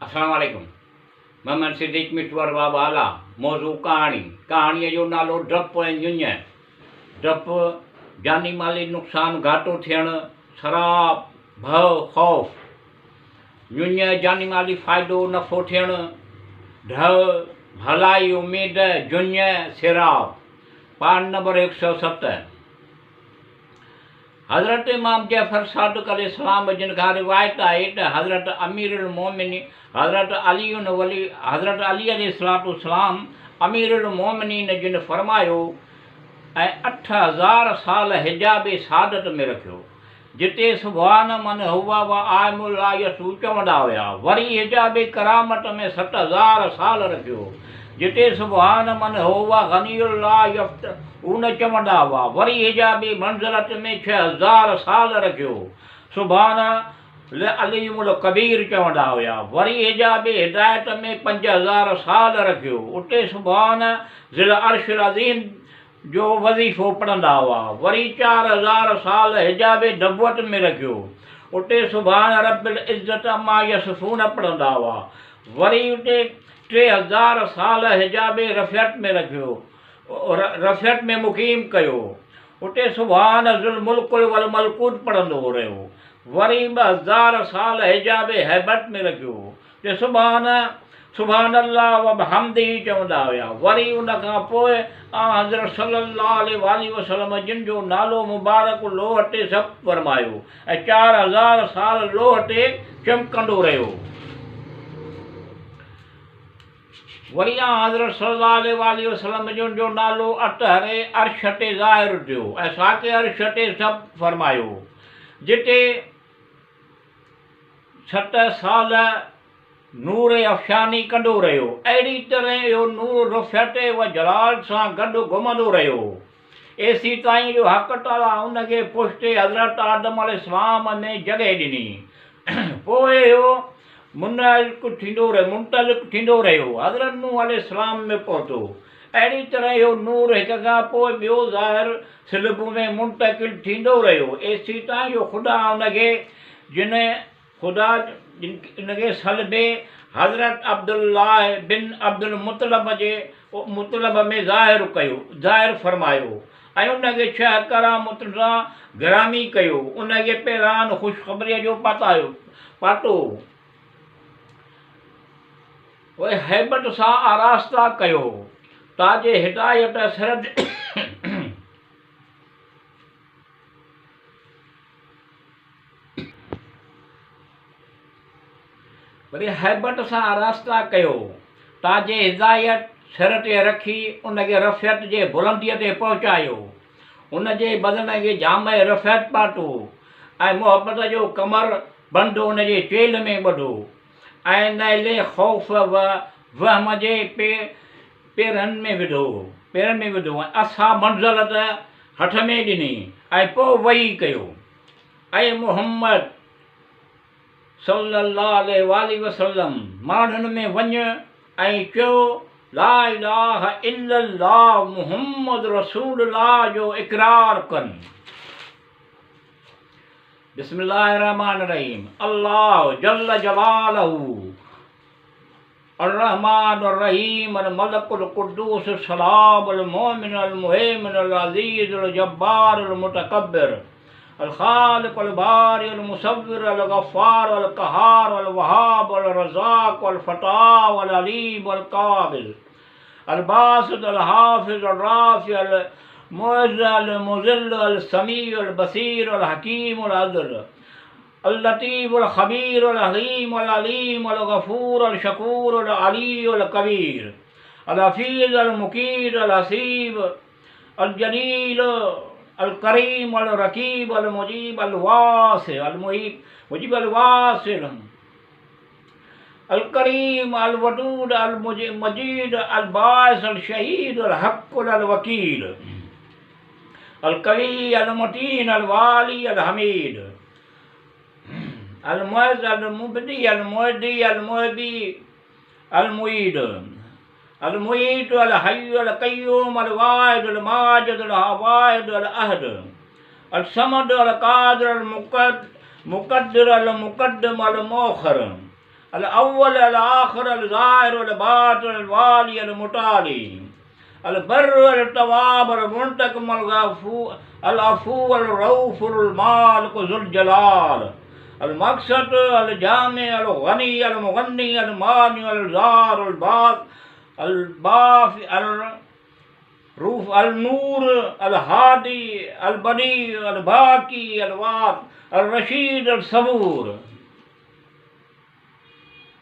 अस्सलाम वालेकुम। मोहम्मद सिद्दीक मिठवर बाबा आला। मौजू कहाणीअ जो नालो डपु ऐं जुञ। डपु जानी माली नुक़सान घाटो थियणु, शराब, भउ, ख़ौफ़। जुञ जानी माली फ़ाइदो नफ़ो थियणु, ढउ, भलाई, उमेद, जुञ, सिराब। पान नंबर 107। हज़रत इमाम जफ़र सादिक़ अलैहिस्सलाम जिन खां रिवायत आहे त हज़रत अमीरुल मोमिनीन हज़रत अली अलैहिस्सलाम अमीरुल मोमिनीन जिन फरमायो ऐं 8000 साल हिजाब सादत में रखियो, जिते सुभान मन हुआ व आयमुल यसू चवंदा हुआ। वरी हिजाब करामत में 7000 साल रखियो, जिते सुभान मन हुआ गनीउल्लाह यफ्तऊन चवंदा हुआ। वरी हिजाब मंज़लत में 6000 साल रखियो, सुभान अलीमुल कबीर चवंदा हुआ। वरी हिजाब हिदायत में 5000 साल रखियो, उते सुभान ज़िल अर्शिल अज़ीम जो वज़ीफ़ो पढ़ंदा हुआ। वरी 4000 साल हिजाब नबुवत में रखियो, उते सुभान रब्बिल इज़्ज़त अम्मा यसिफ़ून पढ़ंदा हुआ। वरी उते 3000 साल हिजाब रफ़ियत में रखियो, रफ़ियत में मुक़ीम कयो, उते सुभान ज़ुल मुल्कुल वल मलकूत पढ़ंदो रहियो। वरी 2000 साल हिजाब हैबत में रखियो, ते सुभान अल्लाह व बिहम्दिही चवंदा हुआ। वरी उन खां पोइ हज़रत सल्लल्लाहु अलैहि वसल्लम जिन जो नालो मुबारक लोह ते ज़ब्त फरमायो ऐं 4000 साल लोह ते चमकंदो रहियो। वरी हज़रत सल्लल्लाहु अलैहि वसल्लम जिन जो नालो अतहरे अर्श ते ज़ाहिर थियो ऐं साके अर्श ते ज़ब्त फरमायो, जिते 7 साल नूर अफ़शानी कंदो रहियो। अहिड़ी तरह इहो नूर रुफ़यत व जलाल सां गॾु घुमंदो रहियो, एसी ताईं जो हक़ ताला उनखे पुश्ते हज़रत आदम अलैहिस्सलाम में जॻह ॾिनी। पोइ इहो मुंतलिक थींदो रहियो, हज़रत नूह अलैहिस्सलाम में पहुतो। अहिड़ी तरह इहो नूर हिक खां पोइ ॿियो ज़ाहिर सिलब में मुंतक़िल थींदो रहियो, एसी ताईं जो ख़ुदा इनखे सलबे हज़रत अब्दुल्लाह बिन अब्दुल मुतलब में ज़ाहिर फरमायो ऐं उनखे 6 करामतुनि सां गिरामी कयो। उनखे पहिरान ख़ुशख़बरीअ जो पातो, उहे हैबत सां आरास्ता कयो, ताजे हिदायत सिरत वरी हैबत सां आरास्ता कयो, ताजे हिदायत सिर ते रखी उनखे रफ़ियत जे बुलंदीअ ते पहुचायो। उनजे बदन खे जामे रफ़ियत पातो ऐं मुहबत जो कमर बंद उनजे चेल में ॿधो ऐं नैले ख़ौफ़ व वहम जे पेरनि में विधो ऐं असा मंज़लत हथ में ॾिनी ऐं पोइ वही कयो, ऐं मुहम्मद सल्लल्लाहु अलैहि वसल्लम माण्हुनि में वञ ऐं चयो ला इलाहा इल्लल्लाह मुहम्मद रसूलुल्लाह जो इक़रार कनि। बिस्मिल्लाहिर रहमानिर रहीम। अल्लाह जल्ल जलालहू अर रहमान अर रहीम अल मलकुल कुद्दूस सलाम अल मोमिन अल मुहैमिन अल अज़ीज़ अल जब्बार अल मुतकब्बिर अल खालिक अल बारी अल मुसव्विर अल गफ़्फ़ार अल क़हार अल वहाब अल रज़ाक़ अल फ़ताह अल अलीम अल क़ाबिल अल बासित अल हाफ़िज़ अल राफ़ि अल मुइज़्ज़ अल मुज़िल्ल अल समीअ अल बसीर अल हकीम अल अदल अल लतीफ़ अल ख़बीर अल हलीम अल अलीम अल गफ़ूर अल शकूर अल अली अल कबीर अल हफ़ीज़ अल मुकीर अल हसीब अल जलील अल करीम अल रकीब अल मुजीब अल वासिल अल करीम अल वदूद अल मजीद अल बाइस अल शहीद अल हक़ अल वकील अल कवी अल मतीन अल वाली अल हमीद अल मुइज़्ज़ अल मुबदी अल मुअद्दी अल मुअबी अल मुईद अल मुईत अल हय्य अल क़य्यूम अल वाहिद अल माजिद अल वाहिद अल अहद अल समद अल क़ादिर अल मुक़द्दिर अल मुक़द्दिम अल मुअख़्ख़र अल अव्वल अल आखिर अल ज़ाहिर अल बातिन अल वाली अल मुताली अल बर्र अल तवाब अल मुंतक़िम अल गफूर अल अफू अल रऊफ अल मालिक ज़ुल जलाल अल मक़सद अल जामे अल गनी अल मुगन्नी अल मानी अल ज़ार अल बात अल बाफ़ अल रूफ अल नूर अल हादी अल बनी अल बाकी अल वात अल रशीद अल सबूर।